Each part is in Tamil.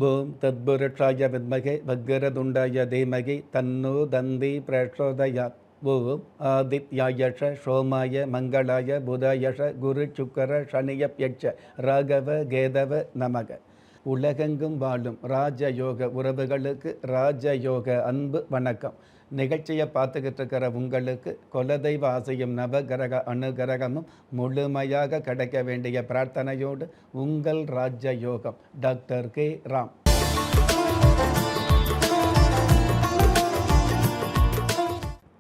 ஓம் தத்புருஷாய வித்மகே வக்ரதுண்டாய தீமகி தன்னோ தந்தி பிரச்சோதயாத். ஓம் ஆதித்யாயஷ சோமாய மங்களாய புதாயஷ குரு சுக்கர சனியப்யட்ச ராகவ கேதவ நமக. உலகெங்கும் வாழும் ராஜயோக உறவுகளுக்கு ராஜயோக அன்பு வணக்கம். நிகழ்ச்சியை பார்த்துக்கிட்டு இருக்கிற உங்களுக்கு குலதெய்வ ஆசையும் நவகிரக அனுகிரகமும் முழுமையாக கிடைக்க வேண்டிய பிரார்த்தனையோடு உங்கள் ராஜயோகம் டாக்டர் கே ராம்.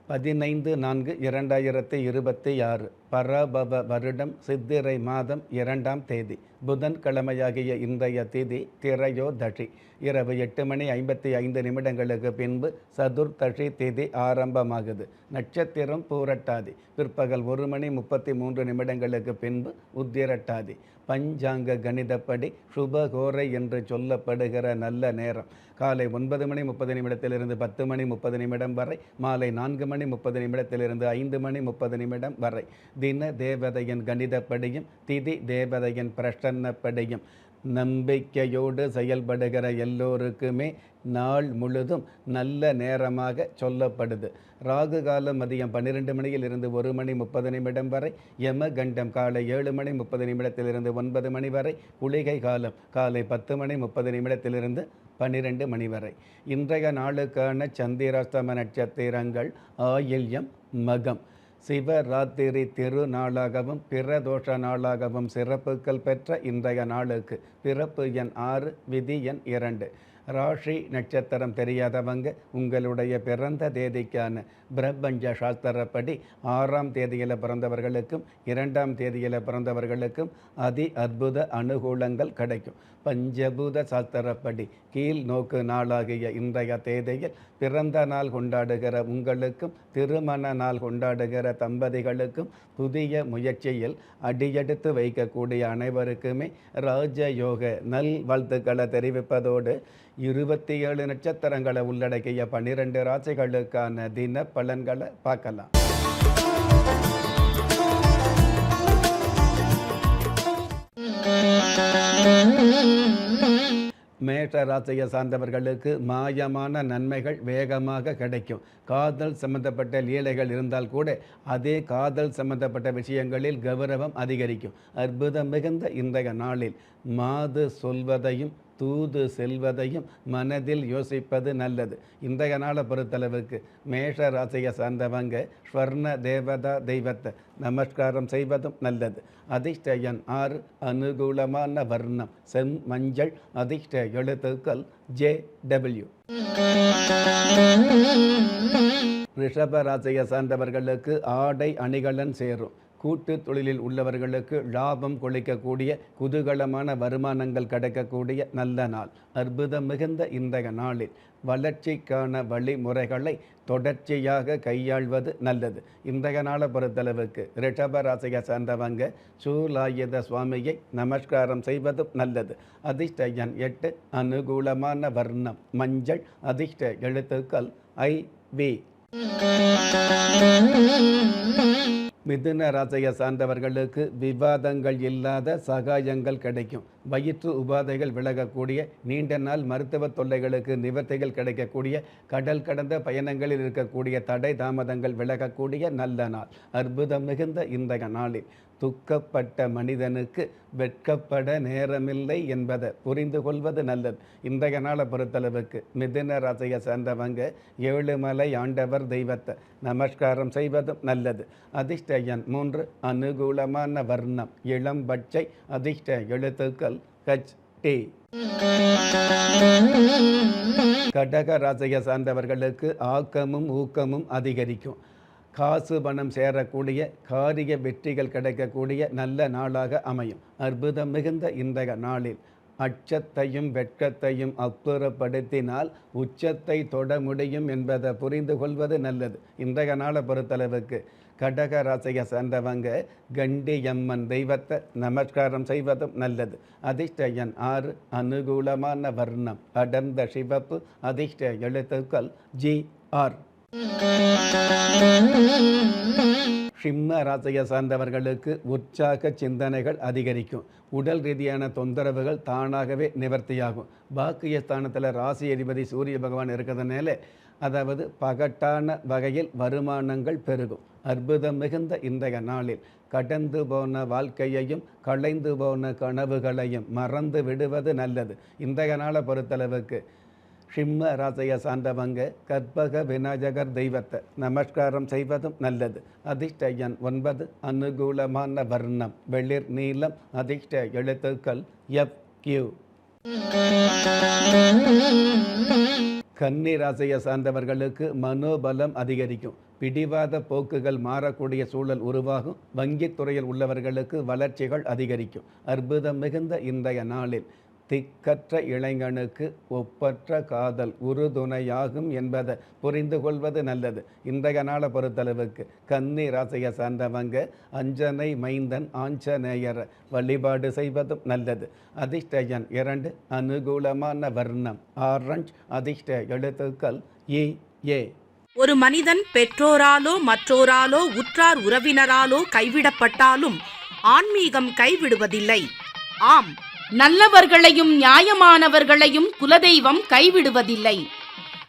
பதினைந்து 4/2026 பராபவ வருடம் சித்திரை மாதம் 2ஆம் தேதி புதன்கிழமையாகிய இன்றைய தேதி திரையோதசி. இரவு 8:55 பின்பு சதுர்த்தசி தேதி ஆரம்பமாகுது. நட்சத்திரம் பூரட்டாதி. பிற்பகல் 1:33 பின்பு உத்திரட்டாதி. பஞ்சாங்க கணிதப்படி சுபகோரை என்று சொல்லப்படுகிற நல்ல நேரம் காலை 9:30 10:30 வரை, மாலை 4:30 5:30 வரை. தின தேவதையின் கணிதப்படியும் திதி தேவதையின் பிரசன்னப்படியும் நம்பிக்கையோடு செயல்படுகிற எல்லோருக்குமே நாள் முழுதும் நல்ல நேரமாக சொல்லப்படுது. ராகு காலம் மதியம் 12 1:30 வரை, யமகண்டம் காலை 7:30 9 வரை, குளிகை காலம் காலை 10:30 12 வரை. இன்றைய நாளுக்கான சந்திராஷ்டம நட்சத்திரங்கள் ஆயில்யம், மகம். சிவராத்திரி திருநாளாகவும் பிரதோஷ நாளாகவும் சிறப்புகள் பெற்ற இன்றைய நாளுக்கு பிறப்பு எண் 6, விதி எண் 2. ராசி நட்சத்திரம் தெரியாதவங்க உங்களுடைய பிறந்த தேதிக்கான பிரபஞ்ச சாஸ்திரப்படி 6ஆம் தேதியில் பிறந்தவர்களுக்கும் 2ஆம் தேதியில் பிறந்தவர்களுக்கும் அதி அற்புத அனுகூலங்கள் கிடைக்கும். பஞ்சபூத சாஸ்திரப்படி கீழ் நோக்கு நாளாகிய இன்றைய தேதியில் பிறந்த நாள் கொண்டாடுகிற உங்களுக்கும் திருமண நாள் கொண்டாடுகிற தம்பதிகளுக்கும் புதிய முயற்சியில் அடியெடுத்து வைக்கக்கூடிய அனைவருக்குமே ராஜயோக நல் வாழ்த்துக்களை தெரிவிப்பதோடு 27 நட்சத்திரங்களை உள்ளடக்கிய 12 ராசிகளுக்கான தின பலன்களை பார்க்கலாம். மேஷ ராசியை சார்ந்தவர்களுக்கு மாயமான நன்மைகள் வேகமாக கிடைக்கும். காதல் சம்பந்தப்பட்ட லீலைகள் இருந்தால் கூட அதே காதல் சம்பந்தப்பட்ட விஷயங்களில் கௌரவம் அதிகரிக்கும். அற்புதம் மிகுந்த இன்றைய நாளில் மாது சொல்வதையும் தூது செல்வதையும் மனதில் யோசிப்பது நல்லது. இன்றைய நாளை பொறுத்தளவுக்கு மேஷ ராசியை சார்ந்தவங்க ஸ்வர்ண தேவதா தெய்வத்தை நமஸ்காரம் செய்வதும் நல்லது. அதிர்ஷ்ட எண் 6, அனுகூலமான வர்ணம் செம் மஞ்சள். அதிர்ஷ்ட எழுத்துக்கள் JW. ரிஷப ராசியை சார்ந்தவர்களுக்கு ஆடை அணிகலன் சேரும். கூட்டு தொழிலில் உள்ளவர்களுக்கு லாபம் கொளிக்கக்கூடிய குதூகலமான வருமானங்கள் கிடைக்கக்கூடிய நல்ல நாள். அற்புதம் மிகுந்த இன்றைய நாளில் வளர்ச்சிக்கான வழிமுறைகளை தொடர்ச்சியாக கையாள்வது நல்லது. இன்றைய நாளை பொறுத்தளவுக்கு ரிஷப ராசியை சார்ந்தவங்க சூலாயுத சுவாமியை நமஸ்காரம் செய்வதும் நல்லது. அதிர்ஷ்ட எண் 8, அனுகூலமான வர்ணம் மஞ்சள். அதிர்ஷ்ட எழுத்துக்கள் IB. மிதுன ராசியை சார்ந்தவர்களுக்கு விவாதங்கள் இல்லாத சகாயங்கள் கிடைக்கும். வயிற்று உபாதைகள் விலகக்கூடிய, நீண்ட நாள் மருத்துவ தொல்லைகளுக்கு நிவர்த்திகள் கிடைக்கக்கூடிய, கடல் கடந்த பயணங்களில் இருக்கக்கூடிய தடை தாமதங்கள் விலகக்கூடிய நல்ல நாள். அற்புதம் மிகுந்த இன்றைய நாளில் துக்கப்பட்ட மனிதனுக்கு வெட்கப்பட நேரமில்லை என்பதை புரிந்து கொள்வது நல்லது. இன்றைய நாளை பொறுத்தளவுக்கு மிதுன ராசியை சேர்ந்தவங்க ஏழுமலை ஆண்டவர் தெய்வத்தை நமஸ்காரம் செய்வதும் நல்லது. அதிர்ஷ்ட எண் 3, அனுகூலமான வர்ணம் இளம் பச்சை. அதிர்ஷ்ட எழுத்துக்கள் HT. கடக ராசியை சார்ந்தவர்களுக்கு ஆக்கமும் ஊக்கமும் அதிகரிக்கும். காசு பணம் சேரக்கூடிய, காரிய வெற்றிகள் கிடைக்கக்கூடிய நல்ல நாளாக அமையும். அற்புதம் மிகுந்த இன்றைய நாளில் அச்சத்தையும் வெட்கத்தையும் அப்புறப்படுத்தினால் உச்சத்தை தொட முடியும் என்பதை புரிந்து கொள்வது நல்லது. இன்றைய நாளை பொறுத்தளவுக்கு கடக ராசியை சேர்ந்தவங்க கண்டியம்மன் தெய்வத்தை நமஸ்காரம் செய்வதும் நல்லது. அதிர்ஷ்ட எண் 6, அனுகூலமான வர்ணம் அடர்ந்த சிவப்பு. அதிர்ஷ்ட எழுத்துக்கள் GR. சிம்ம ராசியை சார்ந்தவர்களுக்கு உற்சாக சிந்தனைகள் அதிகரிக்கும். உடல் ரீதியான தொந்தரவுகள் தானாகவே நிவர்த்தியாகும். பாக்கியஸ்தானத்தில் ராசி அதிபதி சூரிய பகவான் இருக்கிறதுனால அதாவது பகட்டான வகையில் வருமானங்கள் பெருகும். அற்புதம் மிகுந்த இன்றைய நாளில் கடந்து போன வாழ்க்கையையும் களைந்து போன கனவுகளையும் மறந்து விடுவது நல்லது. இன்றைய நாளை பொறுத்தளவுக்கு சிம்ம ராசியை சார்ந்தவங்க கற்பக விநாயகர் தெய்வத்தை நமஸ்காரம் செய்வதும் நல்லது. அதிர்ஷ்ட எண் 9. அனுகூலமான வர்ணம் வெளிர் நீலம். அதிர்ஷ்ட எழுத்துக்கள் FQ. கன்னி ராசியை சார்ந்தவர்களுக்கு மனோபலம் அதிகரிக்கும். பிடிவாத போக்குகள் மாறக்கூடிய சூழல் உருவாகும். வங்கித்துறையில் உள்ளவர்களுக்கு வளர்ச்சிகள் அதிகரிக்கும். அற்புதம் மிகுந்த இன்றைய நாளில் திக்கற்ற இளைஞனுக்கு ஒப்பற்ற காதல் உறுதுணையாகும் என்பதை புரிந்து கொள்வது நல்லது. இன்றைய நாளை பொறுத்தளவுக்கு கன்னி ராசியை சார்ந்தவங்க அஞ்சனை மைந்தன் ஆஞ்சநேயரை வழிபாடு செய்வதும் நல்லது. அதிர்ஷ்ட எண் 2. அனுகூலமான வர்ணம் ஆரஞ்ச். அதிர்ஷ்ட எழுத்துக்கள் EA. ஒரு மனிதன் பெற்றோராலோ மற்றோராலோ உற்றார் உறவினராலோ கைவிடப்பட்டாலும் ஆன்மீகம் கைவிடுவதில்லை. ஆம், நல்லவர்களையும் நியாயமானவர்களையும் குலதெய்வம் கைவிடுவதில்லை.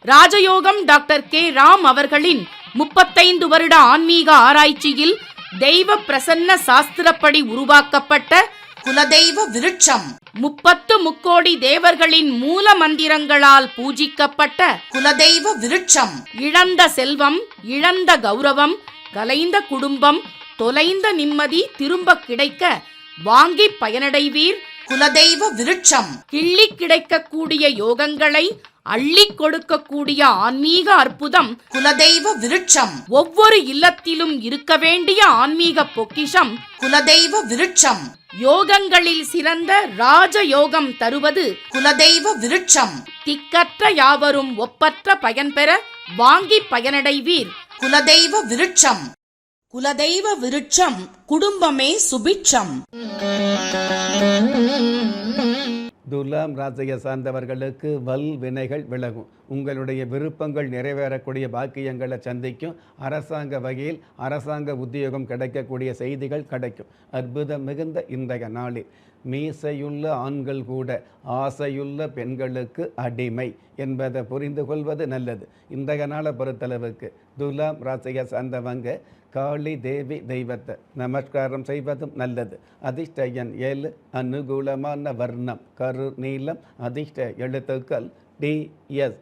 ராஜயோகம் டாக்டர் K. ராம் அவர்களின் 35 வருட ஆன்மீக ஆராய்ச்சியில் தெய்வ பிரசன்ன சாஸ்திரப்படி உருவாக்கப்பட்ட குலதெய்வ விருட்சம் 30 முக்கோடி தேவர்களின் மூல மந்திரங்களால் பூஜிக்கப்பட்ட குலதெய்வ விருட்சம். இழந்த செல்வம், இழந்த கௌரவம், கலைந்த குடும்பம், தொலைந்த நிம்மதி திரும்ப கிடைக்க வாங்கி பயனடைவீர். குலதெய்வ விருட்சம் கிள்ளி கிடைக்கக்கூடிய யோகங்களை அள்ளி கொடுக்கக்கூடிய ஆன்மீக அற்புதம் குலதெய்வ விருட்சம். ஒவ்வொரு இல்லத்திலும் இருக்க வேண்டிய ஆன்மீக பொக்கிஷம் குலதெய்வ விருட்சம். யோகங்களில் சிறந்த ராஜயோகம் தருவது குலதெய்வ விருட்சம். திக்கற்ற யாவரும் ஒப்பற்ற பயன் பெற வாங்கி பயனடைவீர். குலதெய்வ விருட்சம். குலதெய்வ விருட்சம் குடும்பமே சுபிட்சம். துலாம் ராசியை சார்ந்தவர்களுக்கு வல் வினைகள் விலகும். உங்களுடைய விருப்பங்கள் நிறைவேறக்கூடிய பாக்கியங்களை சந்திக்கும். அரசாங்க வகையில் அரசாங்க உத்தியோகம் கிடைக்கக்கூடிய செய்திகள் கிடைக்கும். அற்புதம் மிகுந்த இன்றைய நாளில் மீசையுள்ள ஆண்கள் கூட ஆசையுள்ள பெண்களுக்கு அடிமை என்பதை புரிந்து கொள்வது நல்லது. இன்றைய நாளை பொறுத்தளவுக்கு துலாம் ராசியை சார்ந்தவங்க காளி தேவி தெய்வத்தை நமஸ்காரம் செய்வதும் நல்லது. அதிர்ஷ்ட எண் 7. அனுகூலமான வர்ணம் கரு நீலம். அதிர்ஷ்ட எழுத்துக்கள் DS.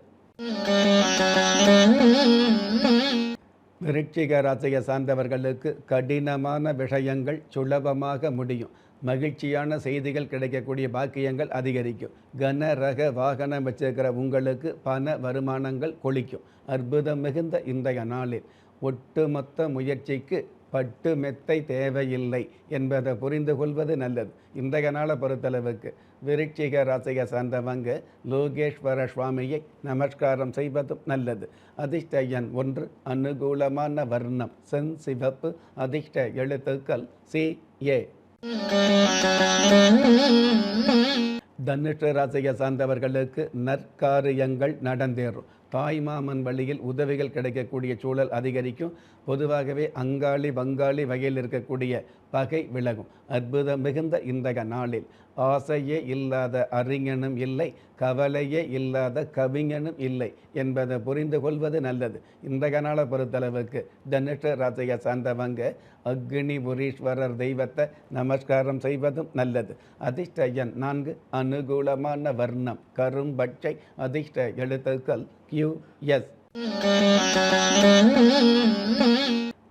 விருச்சிக ராசியை சார்ந்தவர்களுக்கு கடினமான விஷயங்கள் சுலபமாக முடியும். மகிழ்ச்சியான செய்திகள் கிடைக்கக்கூடிய பாக்கியங்கள் அதிகரிக்கும். கன ரக வாகனம் வச்சிருக்கிற உங்களுக்கு பண வருமானங்கள் கொளிக்கும். அற்புதம் மிகுந்த இன்றைய நாளில் ஒட்டுமொத்த முயற்சிக்கு பட்டு மெத்தை தேவையில்லை என்பதை புரிந்து கொள்வது நல்லது. இன்றைய நாளை பொறுத்தளவுக்கு விருச்சிக ராசியை சார்ந்தவங்க லோகேஸ்வர சுவாமியை நமஸ்காரம் செய்வதும் நல்லது. அதிர்ஷ்ட எண் 1. அனுகூலமான வர்ணம் செஞ்சிவப்பு. அதிர்ஷ்ட எழுத்துக்கள் CA. தனுஷ ராசியை சார்ந்தவர்களுக்கு நற்காரியங்கள் நடந்தேறும். தாய்மாமன் வழியில் உதவிகள் கிடைக்கக்கூடிய சூழல் அதிகரிக்கும். பொதுவாகவே அங்காளி வங்காளி வகையில் இருக்கக்கூடிய பகை விலகும். அற்புதம் மிகுந்த இன்றைய நாளில் ஆசையே இல்லாத அறிஞனும் இல்லை, கவலையே இல்லாத கவிஞனும் இல்லை என்பதை புரிந்து கொள்வது நல்லது. இன்றைய நாளை பொறுத்தளவுக்கு தனுஷ ராசியை சார்ந்தவங்க அக்னி புரீஸ்வரர் தெய்வத்தை நமஸ்காரம் செய்வதும் நல்லது. அதிர்ஷ்ட எண் 4. அனுகூலமான வர்ணம் கரும்பச்சை. அதிர்ஷ்ட எழுத்துக்கள் QS.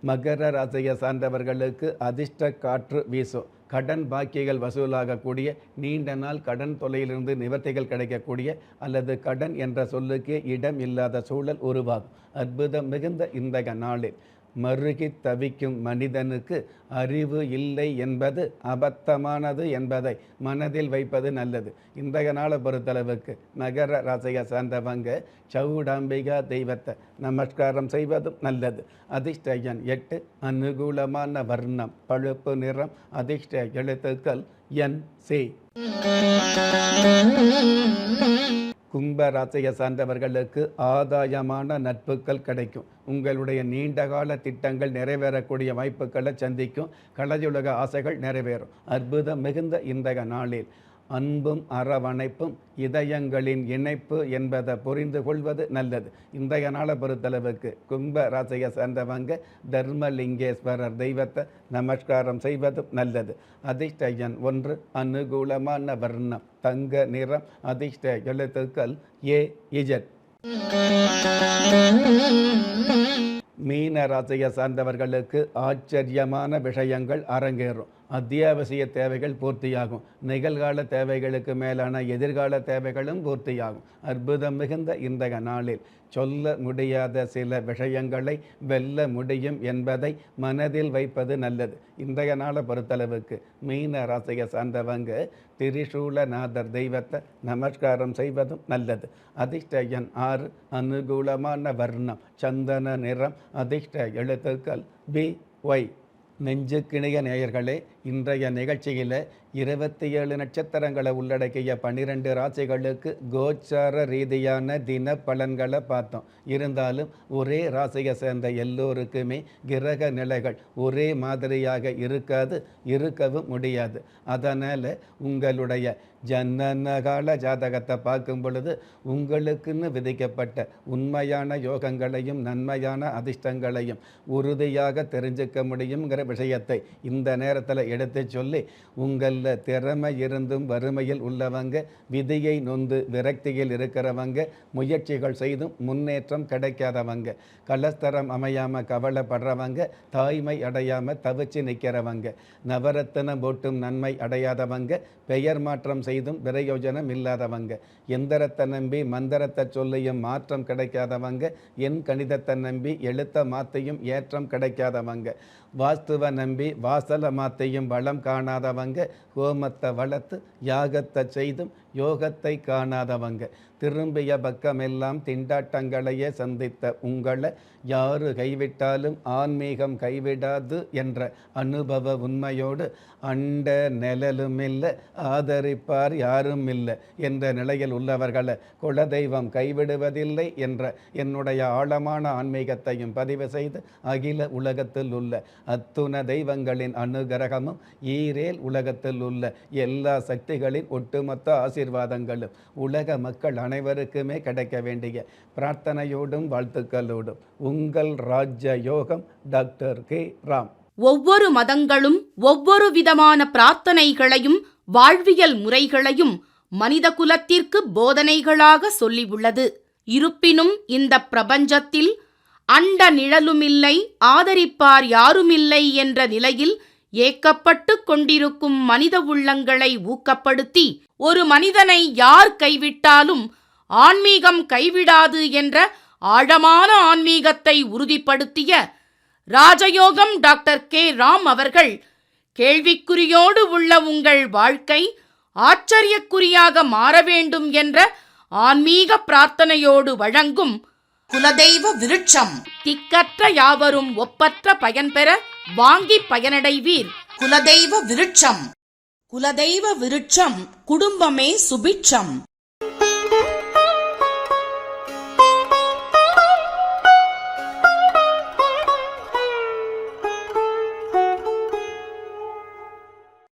மகர ராசியை சார்ந்தவர்களுக்கு அதிர்ஷ்ட காற்று வீசும். கடன் பாக்கியங்கள் வசூலாகக்கூடிய, நீண்ட நாள் கடன் தொல்லையிலிருந்து நிவர்த்திகள் கிடைக்கக்கூடிய அல்லது கடன் என்ற சொல்லுக்கே இடம் இல்லாத சூழல் உருவாகும். அற்புதம் மிகுந்த இன்றைய நாளில் மருகி தவிக்கும் மனிதனுக்கு அறிவு இல்லை என்பது அபத்தமானது என்பதை மனதில் வைப்பது நல்லது. இன்றைய நாளை பொறுத்தளவுக்கு மகர ராசியை சார்ந்தவங்க சவுடாம்பிகா தெய்வத்தை நமஸ்காரம் செய்வதும் நல்லது. அதிர்ஷ்ட எண் 8. அனுகூலமான வர்ணம் பழுப்பு நிறம். அதிர்ஷ்ட எழுத்துக்கள் NC. கும்ப ராசியை சார்ந்தவர்களுக்கு ஆதாயமான நட்புகள் கிடைக்கும். உங்களுடைய நீண்டகால திட்டங்கள் நிறைவேறக்கூடிய வாய்ப்புகளை சந்திக்கும். கலையுலக ஆசைகள் நிறைவேறும். அற்புதம் மிகுந்த இன்றைய நாளில் அன்பும் அரவணைப்பும் இதயங்களின் இணைப்பு என்பதை புரிந்து கொள்வது நல்லது. இன்றைய நாளை பொறுத்தளவுக்கு கும்ப ராசியை சேர்ந்தவங்க தர்மலிங்கேஸ்வரர் தெய்வத்தை நமஸ்காரம் செய்வதும் நல்லது. அதிர்ஷ்ட எண் 1, அனுகூலமான வர்ணம் தங்க நிறம், அதிர்ஷ்ட எழுத்துக்கள் AZ. மீன ராசியை சார்ந்தவர்களுக்கு ஆச்சரியமான விஷயங்கள் அரங்கேறும். அத்தியாவசிய தேவைகள் பூர்த்தியாகும். நிகழ்கால தேவைகளுக்கு மேலான எதிர்கால தேவைகளும் பூர்த்தியாகும். அற்புதம் மிகுந்த இன்றைய நாளில் சொல்ல முடியாத சில விஷயங்களை வெல்ல முடியும் என்பதை மனதில் வைப்பது நல்லது. இன்றைய நாளை பொறுத்தளவுக்கு மீன ராசியை சார்ந்தவங்க திரிசூலநாதர் தெய்வத்தை நமஸ்காரம் செய்வதும் நல்லது. அதிர்ஷ்ட எண் 6, அனுகூலமான வர்ணம் சந்தன நிறம், அதிர்ஷ்ட எழுத்துக்கள் BY. நெஞ்சுக்கிணைய நேயர்களே, இன்றைய நிகழ்ச்சியில் 27 நட்சத்திரங்களை உள்ளடக்கிய 12 ராசிகளுக்கு கோச்சார ரீதியான தின பலன்களை பார்த்தோம். இருந்தாலும் ஒரே ராசியை சேர்ந்த எல்லோருக்குமே கிரக நிலைகள் ஒரே மாதிரியாக இருக்கவும் முடியாது. அதனால் உங்களுடைய ஜனனகால ஜாதகத்தை பார்க்கும் பொழுது உங்களுக்குன்னு விதிக்கப்பட்ட உண்மையான யோகங்களையும் நன்மையான அதிர்ஷ்டங்களையும் உறுதியாக தெரிஞ்சுக்க முடியுங்கிற விஷயத்தை இந்த நேரத்தில் எடுத்து சொல்லி, உங்களில் திறமை இருந்தும் வறுமையில் உள்ளவங்க, விதியை நொந்து விரக்தியில் இருக்கிறவங்க, முயற்சிகள் செய்தும் முன்னேற்றம் கிடைக்காதவங்க, கலஸ்தரம் அமையாமல் கவலைப்படுறவங்க, தாய்மை அடையாமல் தவிச்சு நிற்கிறவங்க, நவரத்தினம் போட்டும் நன்மை அடையாதவங்க, பெயர் மாற்றம் செய்தும் பிரயோஜனம் இல்லாதவங்க, எந்திரத்தை நம்பி மந்திரத்தை சொல்லியும் மாற்றம் கிடைக்காதவங்க, என் கணிதத்தை நம்பி எழுத்த மாத்தையும் ஏற்றம் கிடைக்காதவங்க, வாஸ்துவை நம்பி வாசலை மாத்தையும் வளம் காணாதவங்க, ஹோமத்தை வளர்த்து யாகத்தை செய்தும் யோகத்தை காணாதவங்க, திரும்பிய பக்கமெல்லாம் திண்டாட்டங்களையே சந்தித்த உங்களை யாரு கைவிட்டாலும் ஆன்மீகம் கைவிடாது என்ற அனுபவ உண்மையோடு அண்ட நிழலும் இல்லை, ஆதரிப்பார் யாரும் இல்லை என்ற நிலையில் உள்ளவர்களை குலதெய்வம் கைவிடுவதில்லை என்ற என்னுடைய ஆழமான ஆன்மீகத்தையும் பதிவு செய்து அகில உலகத்தில் உள்ள அத்துண தெய்வங்களின் அனுகிரகமும் ஈரேல் உலகத்தில் உள்ள எல்லா சக்திகளின் ஒட்டுமொத்த ஆசீர்வாதங்களும் உலக மக்கள் அனைவருக்குமே கிடைக்க வேண்டிய பிரார்த்தனையோடும் வாழ்த்துக்களோடும் உங்கள் ராஜ்ய யோகம் டாக்டர் K. ராம். ஒவ்வொரு மதங்களும் ஒவ்வொரு விதமான பிரார்த்தனைகளையும் வாழ்வியல் முறைகளையும் மனித குலத்திற்கு போதனைகளாக சொல்லியுள்ளது. இருப்பினும் இந்த பிரபஞ்சத்தில் அண்ட நிழலுமில்லை, ஆதரிப்பார் யாருமில்லை என்ற நிலையில் ஏக்கப்பட்டு கொண்டிருக்கும் மனித உள்ளங்களை ஊக்கப்படுத்தி, ஒரு மனிதனை யார் கைவிட்டாலும் ஆன்மீகம் கைவிடாது என்ற ஆழமான ஆன்மீகத்தை உறுதிப்படுத்திய ராஜயோகம் டாக்டர் K. ராம் அவர்கள் கேள்விக்குறியோடு உள்ள உங்கள் வாழ்க்கை ஆச்சரியக்குறியாக மாற வேண்டும் என்ற ஆன்மீக பிரார்த்தனையோடு வழங்கும் குலதெய்வ விருட்சம். திக்கற்ற யாவரும் ஒப்பற்ற பயன்பெற வாங்கி பயனடைவீர். குலதெய்வ விருட்சம். குலதெய்வ விருட்சம் குடும்பமே சுபிட்சம்.